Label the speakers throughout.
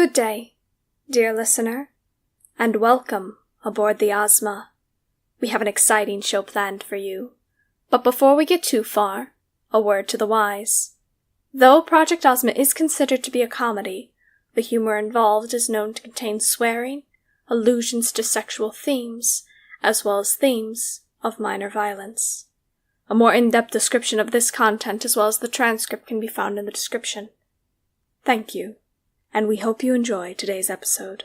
Speaker 1: Good day, dear listener, and welcome aboard the Ozma. We have an exciting show planned for you, but before we get too far, a word to the wise. Though Project Ozma is considered to be a comedy, the humor involved is known to contain swearing, allusions to sexual themes, as well as themes of minor violence. A more in-depth description of this content as well as the transcript can be found in the description. Thank you, and we hope you enjoy today's episode.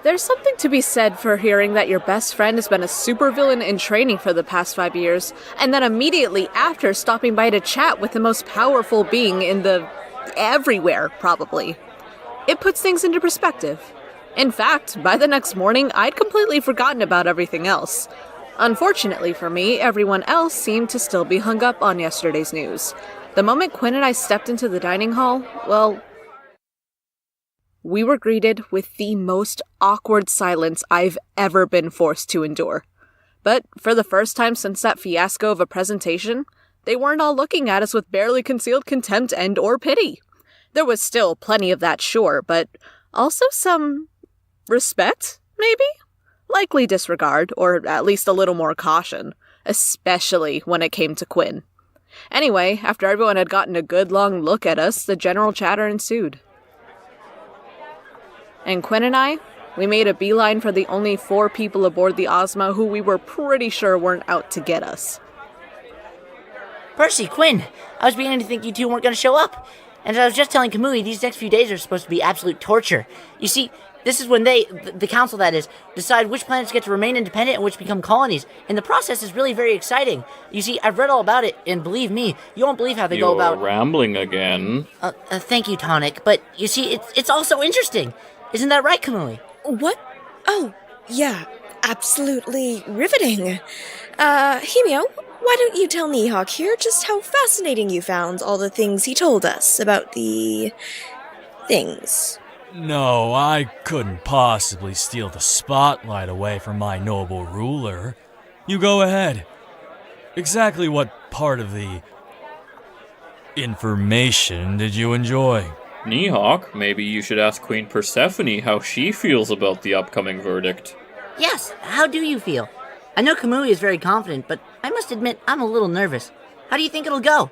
Speaker 2: There's something to be said for hearing that your best friend has been a supervillain in training for the past 5 years, and then immediately after stopping by to chat with the most powerful being in the... everywhere, probably. It puts things into perspective. In fact, by the next morning, I'd completely forgotten about everything else. Unfortunately for me, everyone else seemed to still be hung up on yesterday's news. The moment Quinn and I stepped into the dining hall, well... we were greeted with the most awkward silence I've ever been forced to endure. But for the first time since that fiasco of a presentation, they weren't all looking at us with barely concealed contempt and or pity. There was still plenty of that, sure, but also some respect, maybe? Likely disregard, or at least a little more caution, especially when it came to Quinn. Anyway, after everyone had gotten a good long look at us, the general chatter ensued. And Quinn and I, we made a beeline for the only 4 people aboard the Ozma who we were pretty sure weren't out to get us.
Speaker 3: Percy, Quinn, I was beginning to think you two weren't going to show up. And as I was just telling Kamui, these next few days are supposed to be absolute torture. You see, this is when the council that is, decide which planets get to remain independent and which become colonies. And the process is really very exciting. You see, I've read all about it, and believe me, you won't believe how they go about...
Speaker 4: You're rambling again.
Speaker 3: Thank you, Taunik, but you see, it's all so interesting. Isn't that right, Kamui?
Speaker 5: What? Oh, yeah, absolutely riveting. Himio, why don't you tell Knihak here just how fascinating you found all the things he told us about the... things.
Speaker 6: No, I couldn't possibly steal the spotlight away from my noble ruler. You go ahead. Exactly what part of the... information did you enjoy?
Speaker 4: Knihak, maybe you should ask Queen Persephone how she feels about the upcoming verdict.
Speaker 3: Yes, how do you feel? I know Kamui is very confident, but I must admit I'm a little nervous. How do you think it'll go?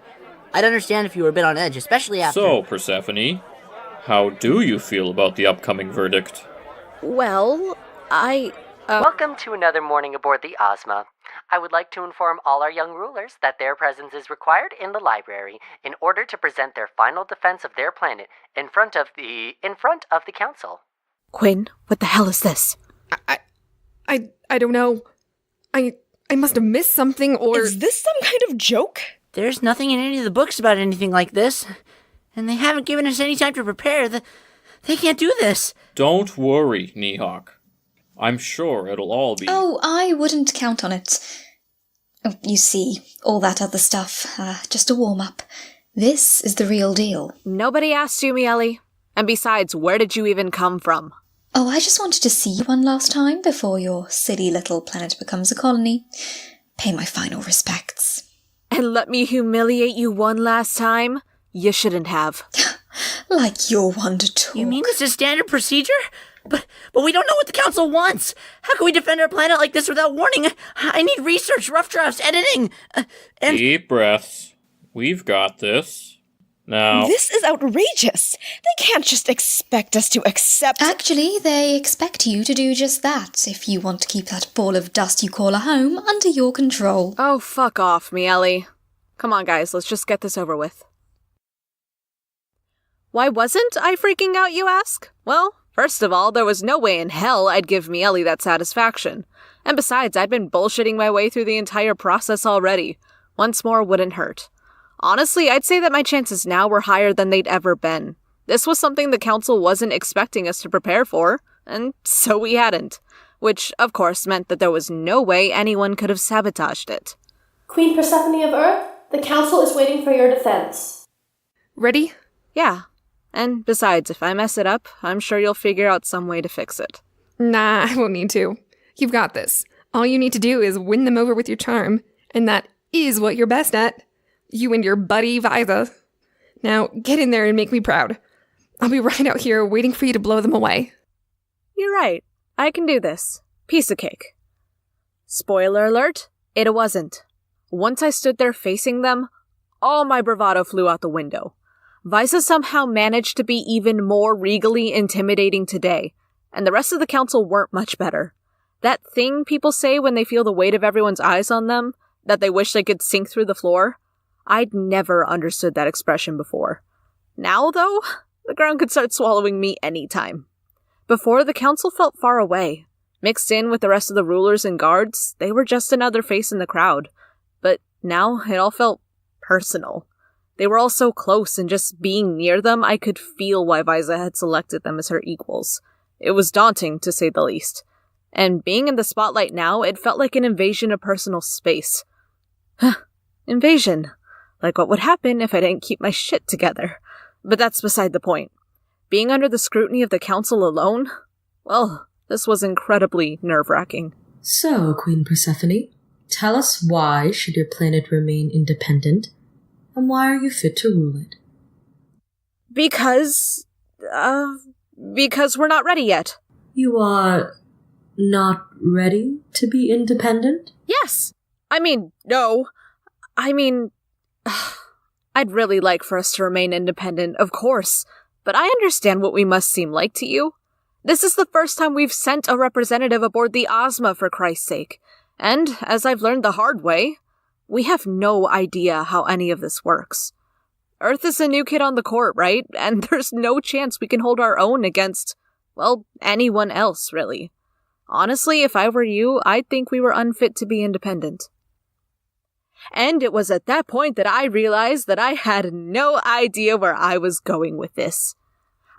Speaker 3: I'd understand if you were a bit on edge, especially after...
Speaker 4: So, Persephone, how do you feel about the upcoming verdict?
Speaker 2: Well,
Speaker 7: Welcome to another morning aboard the Ozma. I would like to inform all our young rulers that their presence is required in the library in order to present their final defense of their planet in front of the council.
Speaker 2: Quinn, what the hell is this?
Speaker 8: I don't know. I must have missed something, or...
Speaker 5: Is this some kind of joke?
Speaker 3: There's nothing in any of the books about anything like this. And they haven't given us any time to prepare. They can't do this.
Speaker 4: Don't worry, Knihak. I'm sure it'll all be...
Speaker 9: Oh, I wouldn't count on it. Oh, you see, all that other stuff, just a warm-up. This is the real deal.
Speaker 2: Nobody asked you, Mieli. And besides, where did you even come from?
Speaker 9: Oh, I just wanted to see you one last time before your silly little planet becomes a colony. Pay my final respects.
Speaker 2: And let me humiliate you one last time? You shouldn't have.
Speaker 9: Like you're one to talk.
Speaker 3: You mean this is standard procedure? But we don't know what the council wants. How can we defend our planet like this without warning? I need research, rough drafts, editing, and...
Speaker 4: Deep breaths. We've got this. Now...
Speaker 5: This is outrageous! They can't just expect us to accept—
Speaker 9: Actually, they expect you to do just that if you want to keep that ball of dust you call a home under your control.
Speaker 2: Oh, fuck off, Mieli. Come on, guys, let's just get this over with. Why wasn't I freaking out, you ask? Well, first of all, there was no way in hell I'd give Mieli that satisfaction. And besides, I'd been bullshitting my way through the entire process already. Once more wouldn't hurt. Honestly, I'd say that my chances now were higher than they'd ever been. This was something the council wasn't expecting us to prepare for, and so we hadn't. Which, of course, meant that there was no way anyone could have sabotaged it.
Speaker 1: Queen Persephone of Earth, the council is waiting for your defense.
Speaker 8: Ready?
Speaker 2: Yeah. And besides, if I mess it up, I'm sure you'll figure out some way to fix it.
Speaker 8: Nah, I won't need to. You've got this. All you need to do is win them over with your charm, and that is what you're best at. You and your buddy Viza. Now, get in there and make me proud. I'll be right out here waiting for you to blow them away.
Speaker 2: You're right. I can do this. Piece of cake. Spoiler alert, it wasn't. Once I stood there facing them, all my bravado flew out the window. Viza somehow managed to be even more regally intimidating today, and the rest of the council weren't much better. That thing people say when they feel the weight of everyone's eyes on them, that they wish they could sink through the floor, I'd never understood that expression before. Now, though, the ground could start swallowing me anytime. Before, the council felt far away. Mixed in with the rest of the rulers and guards, they were just another face in the crowd. But now, it all felt personal. They were all so close, and just being near them, I could feel why Viza had selected them as her equals. It was daunting, to say the least. And being in the spotlight now, it felt like an invasion of personal space. Invasion. Like what would happen if I didn't keep my shit together. But that's beside the point. Being under the scrutiny of the council alone? Well, this was incredibly nerve-wracking.
Speaker 10: So, Queen Persephone, tell us why should your planet remain independent, and why are you fit to rule it?
Speaker 2: Because we're not ready yet.
Speaker 10: You are not ready to be independent?
Speaker 2: Yes. No. I'd really like for us to remain independent, of course, but I understand what we must seem like to you. This is the first time we've sent a representative aboard the Ozma, for Christ's sake. And, as I've learned the hard way, we have no idea how any of this works. Earth is a new kid on the court, right? And there's no chance we can hold our own against, well, anyone else, really. Honestly, if I were you, I'd think we were unfit to be independent. And it was at that point that I realized that I had no idea where I was going with this.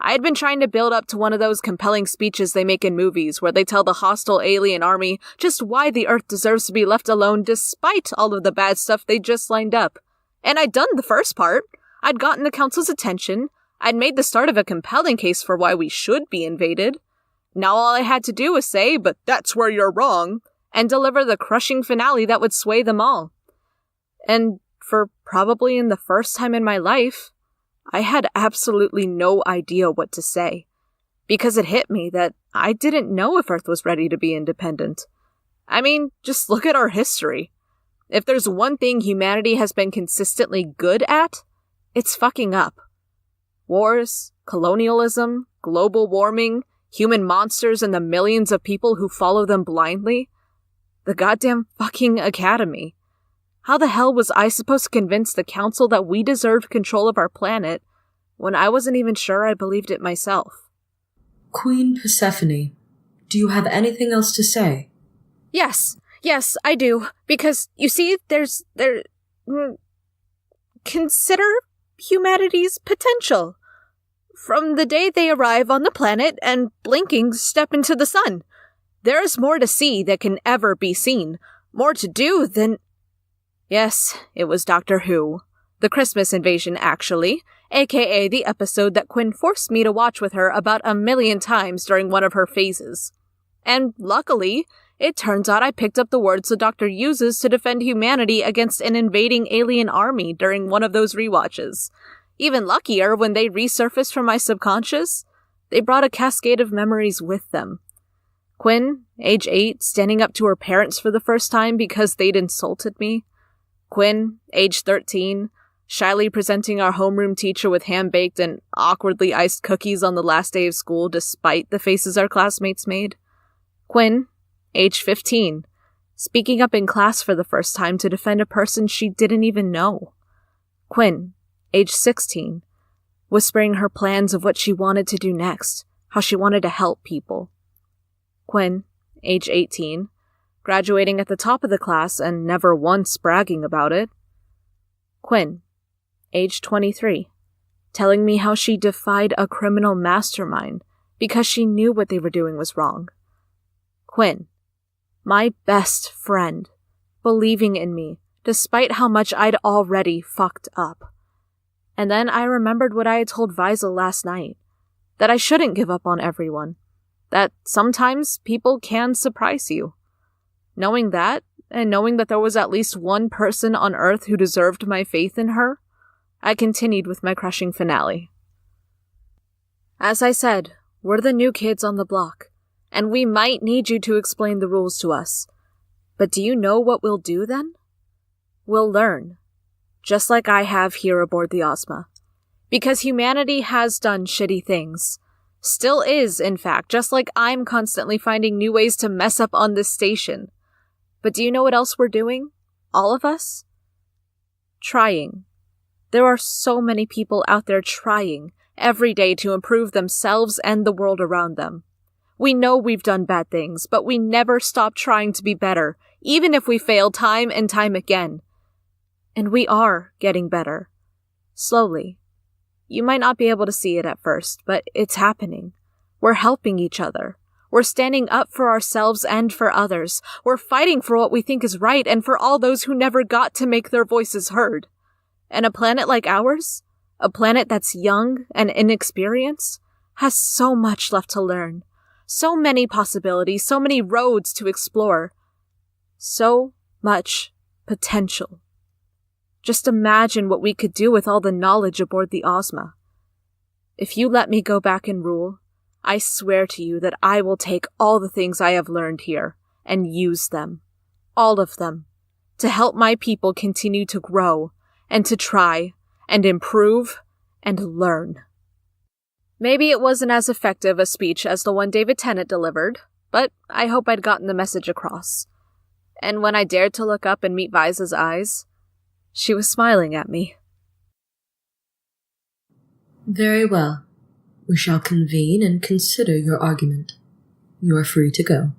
Speaker 2: I had been trying to build up to one of those compelling speeches they make in movies where they tell the hostile alien army just why the Earth deserves to be left alone despite all of the bad stuff they just lined up. And I'd done the first part. I'd gotten the council's attention. I'd made the start of a compelling case for why we should be invaded. Now all I had to do was say, "But that's where you're wrong," and deliver the crushing finale that would sway them all. And for probably in the first time in my life, I had absolutely no idea what to say. Because it hit me that I didn't know if Earth was ready to be independent. Just look at our history. If there's one thing humanity has been consistently good at, it's fucking up. Wars, colonialism, global warming, human monsters, and the millions of people who follow them blindly. The goddamn fucking academy. How the hell was I supposed to convince the council that we deserved control of our planet when I wasn't even sure I believed it myself?
Speaker 10: Queen Persephone, do you have anything else to say?
Speaker 2: Yes, I do. Because, you see, consider humanity's potential. From the day they arrive on the planet and blinking step into the sun, there is more to see that can ever be seen. More to do than... Yes, it was Doctor Who. The Christmas Invasion, actually, aka the episode that Quinn forced me to watch with her about 1,000,000 times during one of her phases. And luckily, it turns out I picked up the words the Doctor uses to defend humanity against an invading alien army during one of those rewatches. Even luckier, when they resurfaced from my subconscious, they brought a cascade of memories with them. Quinn, age 8, standing up to her parents for the first time because they'd insulted me. Quinn, age 13, shyly presenting our homeroom teacher with hand-baked and awkwardly iced cookies on the last day of school despite the faces our classmates made. Quinn, age 15, speaking up in class for the first time to defend a person she didn't even know. Quinn, age 16, whispering her plans of what she wanted to do next, how she wanted to help people. Quinn, age 18, graduating at the top of the class and never once bragging about it. Quinn, age 23, telling me how she defied a criminal mastermind because she knew what they were doing was wrong. Quinn, my best friend, believing in me despite how much I'd already fucked up. And then I remembered what I had told Viza last night, that I shouldn't give up on everyone, that sometimes people can surprise you. Knowing that, and knowing that there was at least one person on Earth who deserved my faith in her, I continued with my crushing finale. As I said, we're the new kids on the block, and we might need you to explain the rules to us. But do you know what we'll do then? We'll learn, just like I have here aboard the Ozma. Because humanity has done shitty things. Still is, in fact, just like I'm constantly finding new ways to mess up on this station. But do you know what else we're doing? All of us? Trying. There are so many people out there trying every day to improve themselves and the world around them. We know we've done bad things, but we never stop trying to be better, even if we fail time and time again. And we are getting better. Slowly. You might not be able to see it at first, but it's happening. We're helping each other. We're standing up for ourselves and for others. We're fighting for what we think is right and for all those who never got to make their voices heard. And a planet like ours, a planet that's young and inexperienced, has so much left to learn. So many possibilities, so many roads to explore. So much potential. Just imagine what we could do with all the knowledge aboard the Ozma. If you let me go back and rule, I swear to you that I will take all the things I have learned here and use them, all of them, to help my people continue to grow and to try and improve and learn. Maybe it wasn't as effective a speech as the one David Tennant delivered, but I hope I'd gotten the message across. And when I dared to look up and meet Viza's eyes, she was smiling at me.
Speaker 10: Very well. We shall convene and consider your argument. You are free to go.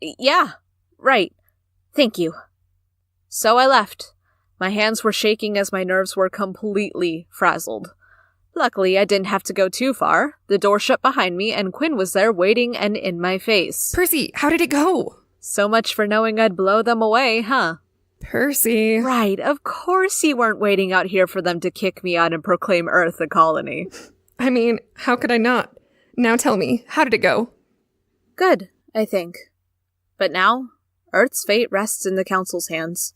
Speaker 2: Yeah, right. Thank you. So I left. My hands were shaking as my nerves were completely frazzled. Luckily, I didn't have to go too far. The door shut behind me, and Quinn was there waiting and in my face.
Speaker 8: Percy, how did it go?
Speaker 2: So much for knowing I'd blow them away, huh?
Speaker 8: Percy.
Speaker 2: Right, of course you weren't waiting out here for them to kick me out and proclaim Earth a colony.
Speaker 8: I mean, how could I not? Now tell me, how did it go?
Speaker 2: Good, I think. But now, Earth's fate rests in the Council's hands.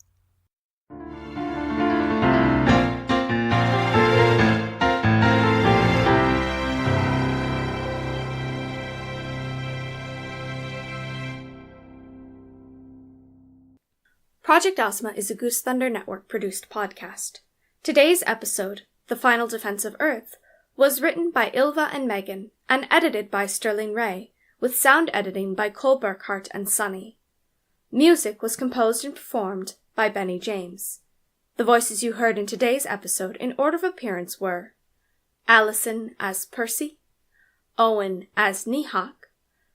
Speaker 1: Project Ozma is a Goose Thunder Network-produced podcast. Today's episode, The Final Defense of Earth, was written by Ylva and Megan and edited by Sterling Rae, with sound editing by Burkhart and Sonny. Music was composed and performed by Benny James. The voices you heard in today's episode in order of appearance were Allison as Percy, Owen as Knihak,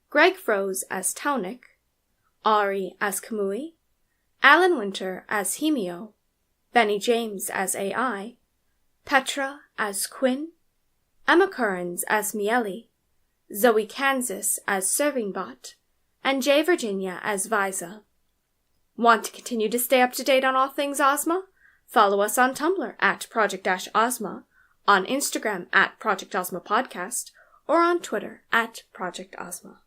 Speaker 1: Greg Froese as Taunik, Ari as Kamui, Alan Winter as Hemio, Benny James as AI, Petra as Quinn, Emma Currans as Mieli, Zoe Kansas as Serving Bot, and J. Virginia as Viza. Want to continue to stay up to date on all things Ozma? Follow us on Tumblr at Project-Ozma, on Instagram at Project Ozma Podcast, or on Twitter at Project Ozma.